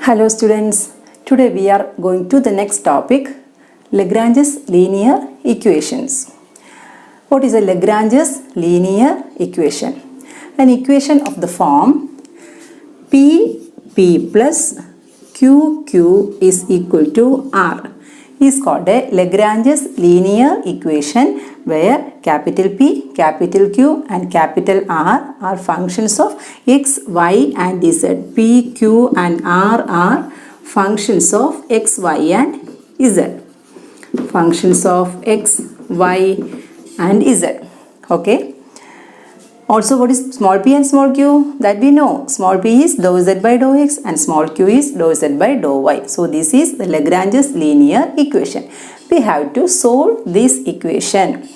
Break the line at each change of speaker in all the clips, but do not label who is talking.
Hello students, today we are going to the next topic, Lagrange's linear equations. What is a Lagrange's linear equation? An equation of the form P plus QQ is equal to R is called a Lagrange's linear equation where capital P, capital Q and capital R are functions of x, y and z. P, Q and R are functions of x, y and z. Functions of x, y and z. Okay. Also, what is small p and small q? That we know. Small p is dou z by dou x and small q is dou z by dou y. So, this is the Lagrange's linear equation. We have to solve this equation.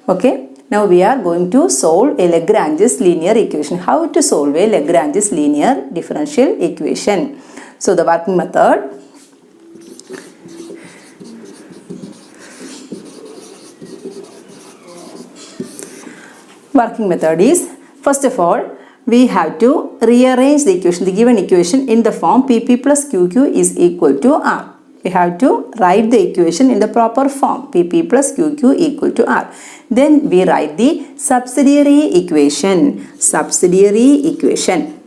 Okay. Now, we are going to solve a Lagrange's linear equation. How to solve a Lagrange's linear differential equation? So, the working method. Working method is, first of all, we have to rearrange the equation, the given equation in the form Pp plus Qq is equal to R. We have to write the equation in the proper form Pp plus Qq equal to R. Then we write the subsidiary equation. Subsidiary equation.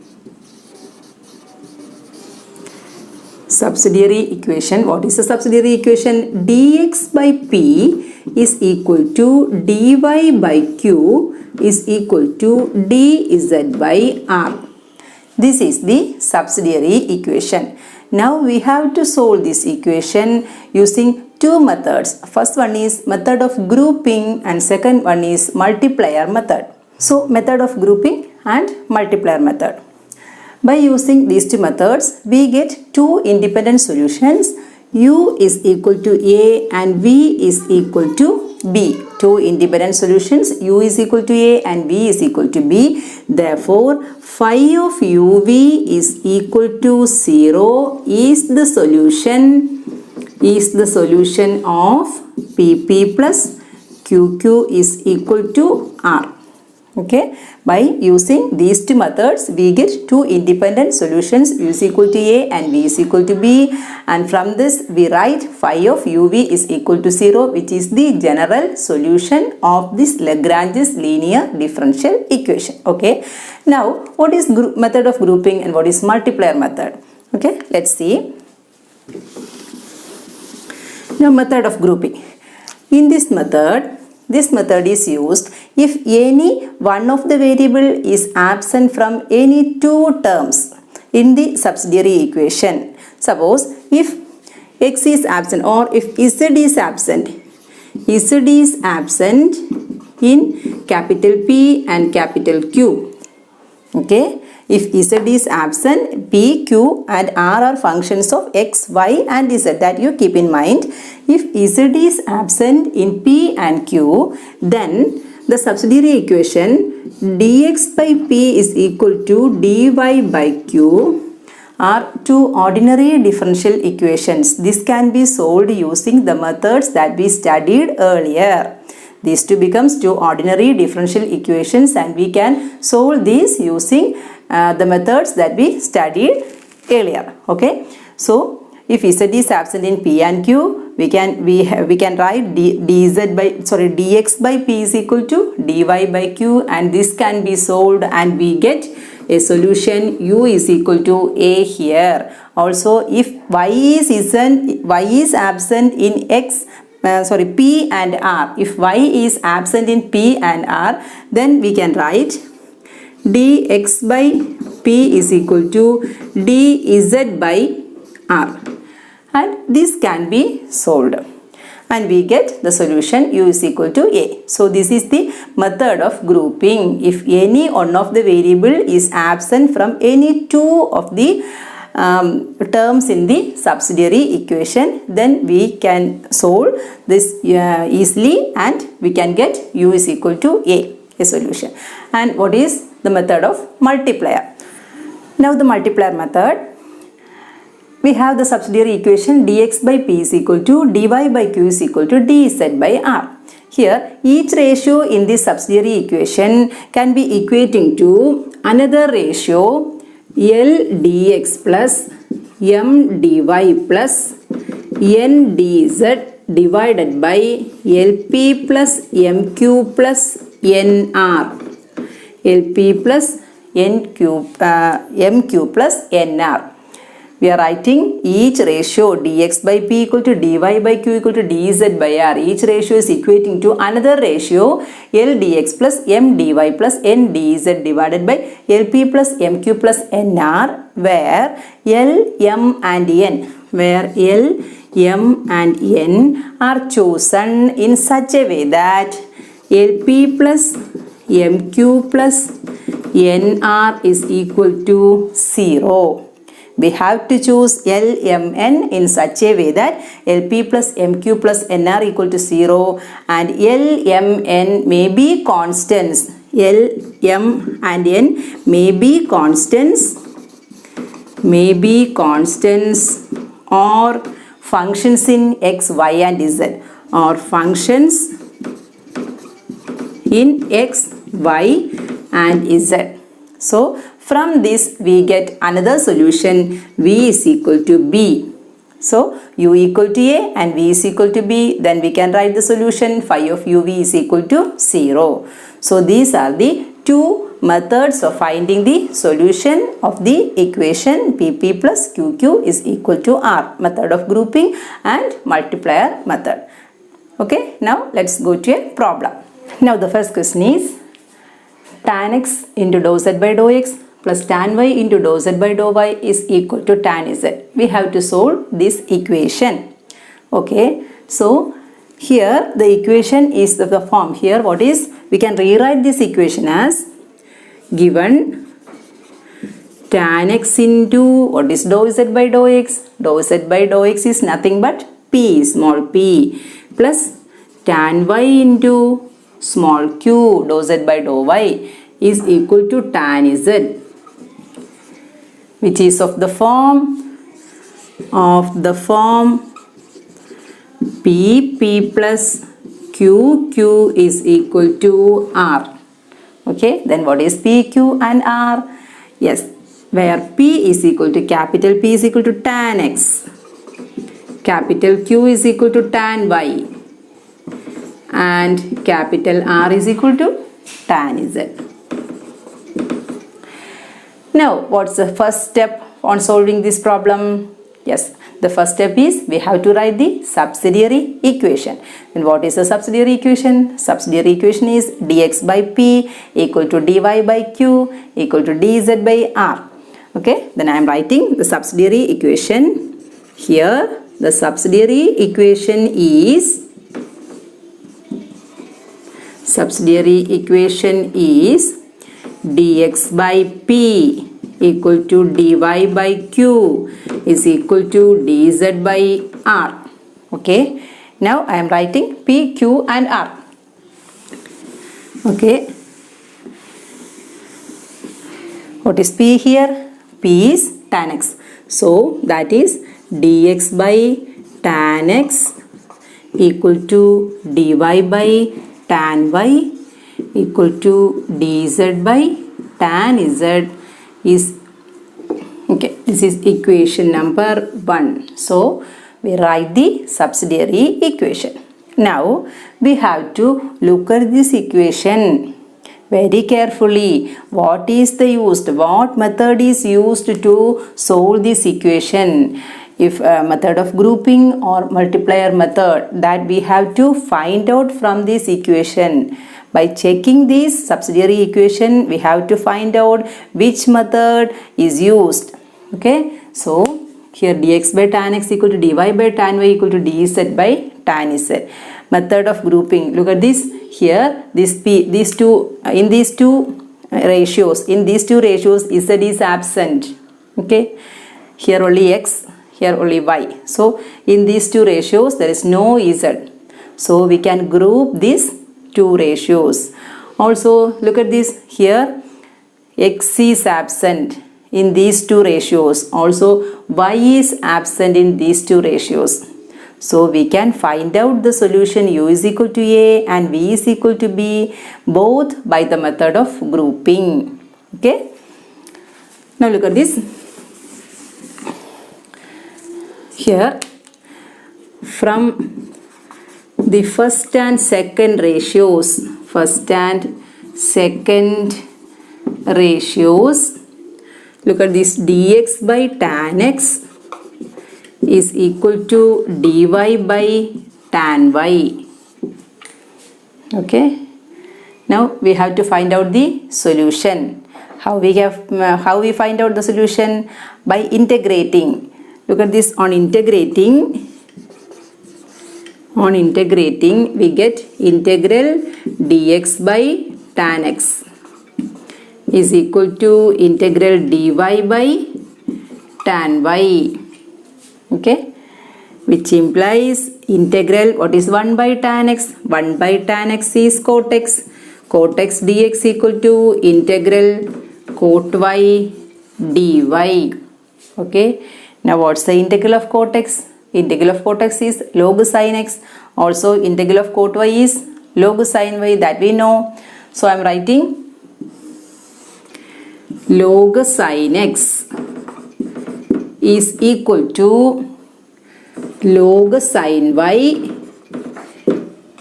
Subsidiary equation. What is the subsidiary equation? dx by p is equal to dy by q is equal to dz by r. This is the subsidiary equation. Now we have to solve this equation using two methods. First one is method of grouping and second one is multiplier method. So method of grouping and multiplier method. By using these two methods, we get two independent solutions. U is equal to A and V is equal to B. Two independent solutions. U is equal to A and V is equal to B. Therefore, phi of UV is equal to 0 is the solution of PP plus QQ is equal to R. Okay, by using these two methods, we get two independent solutions. U is equal to A and V is equal to B, and from this we write phi of UV is equal to 0, which is the general solution of this Lagrange's linear differential equation. Okay, now what is method of grouping and what is multiplier method? Okay, let's see. Now method of grouping. In this method is used if any one of the variable is absent from any two terms in the subsidiary equation. Suppose if x is absent or if z is absent in capital P and capital Q. Okay, if z is absent, P, Q and R are functions of x, y and z. That you keep in mind. If z is absent in P and Q, then the subsidiary equation dx by P is equal to dy by Q are two ordinary differential equations. This can be solved using the methods that we studied earlier. These two becomes two ordinary differential equations and we can solve these using the methods that we studied earlier. Okay, so if z is absent in P and Q, we can write dx by P is equal to dy by Q, and this can be solved and we get a solution U is equal to A here. Also, if y is absent in P and R. If y is absent in P and R, then we can write dx by P is equal to dz by R. And this can be solved. And we get the solution U is equal to A. So, this is the method of grouping. If any one of the variable is absent from any two of the terms in the subsidiary equation, then we can solve this easily and we can get U is equal to a solution. And what is the method of multiplier? Now the multiplier method, we have the subsidiary equation dx by P is equal to dy by Q is equal to dz by R. Here each ratio in this subsidiary equation can be equating to another ratio L dx plus m dy plus n dz divided by Lp plus mq plus nr. Lp plus mq plus nr. We are writing each ratio dx by p equal to dy by q equal to dz by r. Each ratio is equating to another ratio L dx plus m dy plus n dz divided by Lp plus mq plus nr, where L, m and n are chosen in such a way that Lp plus mq plus nr is equal to 0. We have to choose L, M, N in such a way that Lp plus mq plus nr equal to 0 and L, M, N may be constants. L, M and N may be constants or functions in x, y and z, or functions in x, y and z. So from this we get another solution v is equal to b. So u equal to a and v is equal to b, then we can write the solution phi of uv is equal to 0. So these are the two methods of finding the solution of the equation pp plus qq is equal to r, method of grouping and multiplier method. Okay, now let's go to a problem. Now the first question is tan x into dou z by dou x plus tan y into dou z by dou y is equal to tan z. We have to solve this equation. Okay, so here the equation is the form. Here what is, we can rewrite this equation as given tan x into what is dou z by dou x. Dou z by dou x is nothing but p, small p, plus tan y into small q dou z by dou y is equal to tan z, which is of the form p plus q is equal to r. Okay, then what is p, q and r? Yes, where p is equal to capital P is equal to tan x, capital Q is equal to tan y, and capital R is equal to tan z. Now what's the first step on solving this problem? Yes, the first step is we have to write the subsidiary equation. And what is the subsidiary equation? Subsidiary equation is dx by p equal to dy by q equal to dz by r. Okay, then I am writing the subsidiary equation. Here the subsidiary equation is dx by p equal to dy by q is equal to dz by r. Okay, now I am writing p, q and r. Okay, what is p here? P is tan x, so that is dx by tan x equal to dy by tan y equal to dz by tan z is, okay, this is equation number 1. So we write the subsidiary equation. Now we have to look at this equation very carefully. What method is used to solve this equation? If a method of grouping or multiplier method, that we have to find out from this equation. By checking this subsidiary equation, we have to find out which method is used. Okay, so here dx by tan x equal to dy by tan y equal to dz by tan z. Method of grouping, look at this. Here these two ratios z is absent. Okay, here only x, here only y. So in these two ratios there is no z. So we can group these two ratios. Also look at this, here x is absent in these two ratios. Also y is absent in these two ratios. So we can find out the solution u is equal to a and v is equal to b, both by the method of grouping. Okay, now look at this. Here from the first and second ratios, look at this, dx by tan x is equal to dy by tan y. Okay, now we have to find out the solution. How we find out the solution? By integrating. Look at this, on integrating we get integral dx by tan x is equal to integral dy by tan y. Okay, which implies integral, what is 1 by tan x? 1 by tan x is cot x. Cot x dx equal to integral cot y dy. Okay, now what's the integral of cot x? Integral of cot x is log sin x. Also integral of cot y is log sin y, that we know. So I am writing log sin x is equal to log sin y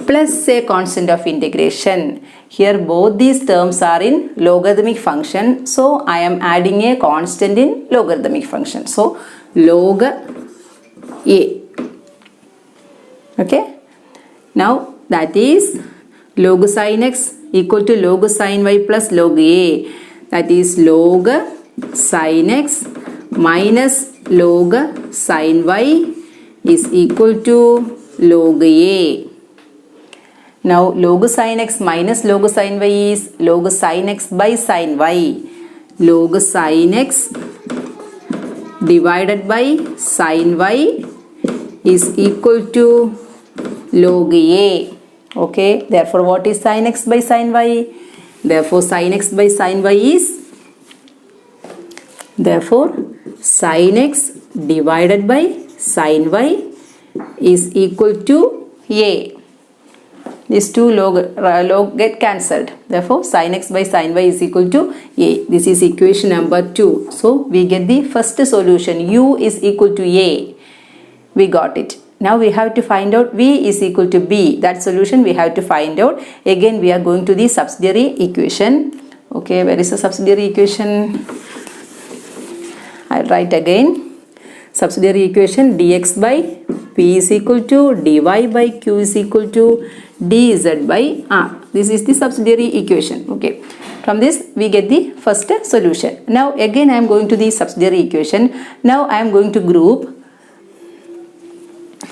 plus a constant of integration. Here both these terms are in logarithmic function, so I am adding a constant in logarithmic function. So log a. Okay, now that is log sin x equal to log sin y plus log a, that is log sin x minus log sin y is equal to log a. Now log sin x minus log sin y is log sin x by sin y. Log sin x divided by sin y is equal to log a. Okay, therefore what is sin x by sin y? Therefore sin x by sin y is, therefore sin x divided by sin y is equal to a. These two log get cancelled. Therefore sin x by sin y is equal to a. This is equation number 2. So we get the first solution, u is equal to a. We got it. Now we have to find out v is equal to b. That solution we have to find out. Again we are going to the subsidiary equation. Okay, where is the subsidiary equation? I'll write again. Subsidiary equation, dx by p is equal to dy by q is equal to dz by r. This is the subsidiary equation. Okay, from this we get the first solution. Now again I am going to the subsidiary equation. Now I am going to group,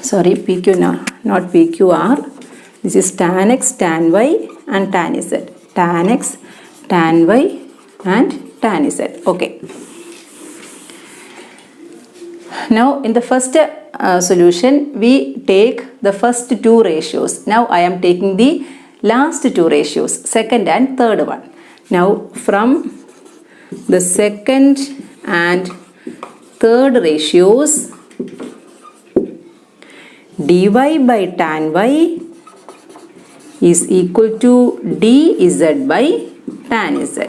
sorry, pq now, not pqr. This is tan x, tan y and tan z. Tan x, tan y and tan z. Okay. Now in the first solution we take the first two ratios. Now I am taking the last two ratios, second and third one. Now from the second and third ratios, dy by tan y is equal to dz by tan z.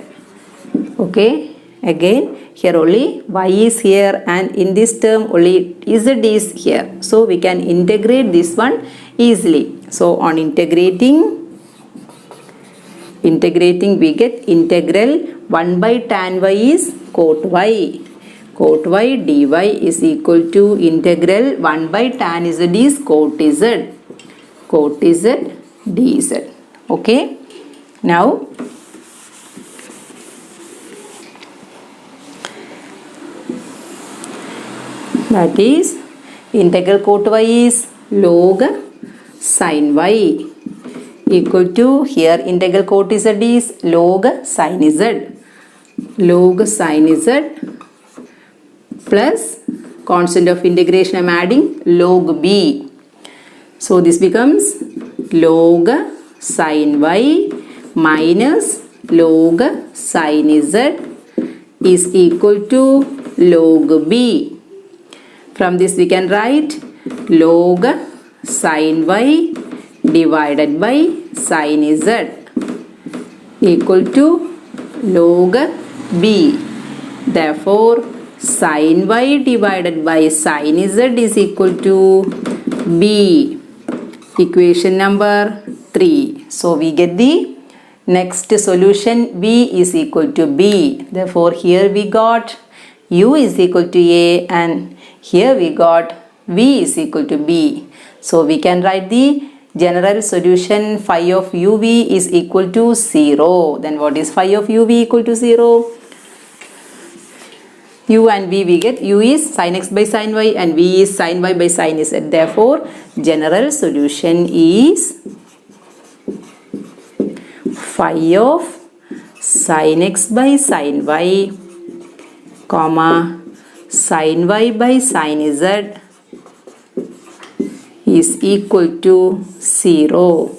Okay, again here only y is here and in this term only z is here. So we can integrate this one easily. So on integrating we get integral 1 by tan y is cot y. Cot y dy is equal to integral 1 by tan z is cot z. Cot z dz. Okay. Now that is integral cot y is log sin y equal to, here integral cot z is log sin z. Log sin z plus constant of integration I am adding log b. So this becomes log sin y minus log sin z is equal to log b. From this we can write log sin y divided by sin z equal to log b. Therefore sin y divided by sin z is equal to b. Equation number 3. So we get the next solution v is equal to b. Therefore here we got u is equal to a and here we got v is equal to b. So we can write the general solution phi of uv is equal to 0. Then what is phi of uv equal to 0? U and v we get u is sin x by sin y and v is sin y by sin z. Therefore general solution is phi of sin x by sin y comma sin y by sin z is equal to 0.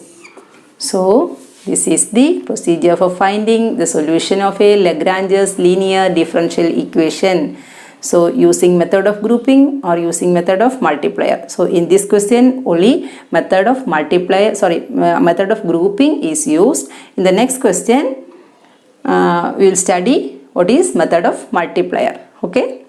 So this is the procedure for finding the solution of a Lagrange's linear differential equation. So using method of grouping or using method of multiplier. So in this question only method of method of grouping is used. In the next question we will study what is method of multiplier. Okay.